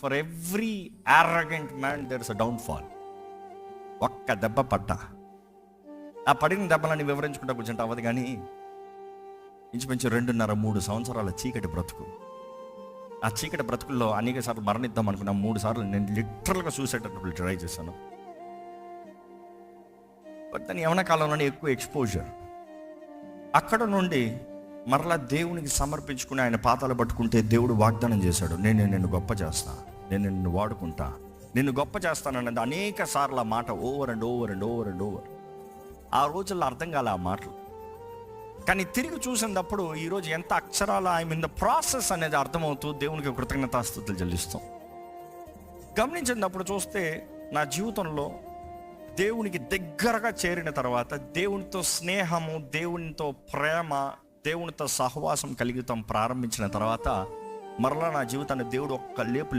For every arrogant man there is a downfall. ఒక్క దెబ్బ పడ్డా, ఆ పడిన దెబ్బలని వివరించుకుంటా కూర్చుంటే అవ్వదు. కానీ ఇంచుమించు 2.5-3 సంవత్సరాల చీకటి బ్రతుకు. ఆ చీకటి బ్రతుకుల్లో అనేక సార్లు మరణిద్దాం అనుకున్నా. 3 సార్లు నేను లిటరల్గా సూసైడ్ అటెంప్ట్ ట్రై చేశాను. బట్ దాని యవన కాలంలోనే ఎక్కువ ఎక్స్పోజర్. అక్కడ నుండి మరలా దేవునికి సమర్పించుకుని ఆయన పాదాలు పట్టుకుంటే దేవుడు వాగ్దానం చేశాడు, నేను నిన్ను గొప్ప చేస్తా, నేను నిన్ను వాడుకుంటా, నిన్ను గొప్ప చేస్తానన్నది అనేక సార్లు ఆ మాట over and over and over and over. ఆ రోజుల్లో అర్థం కాలే ఆ మాటలు. కానీ తిరిగి చూసినప్పుడు ఈరోజు ఎంత అక్షరాల ఐ మీన్ ద ప్రాసెస్ అనేది అర్థమవుతూ దేవునికి కృతజ్ఞతాస్తుతులు చెల్లిస్తాం. గమనించినప్పుడు చూస్తే నా జీవితంలో దేవునికి దగ్గరగా చేరిన తర్వాత, దేవునితో స్నేహము, దేవునితో ప్రేమ, దేవునితో సహవాసం కలిగితాం ప్రారంభించిన తర్వాత మరలా నా జీవితాన్ని దేవుడు ఒక్క లేపు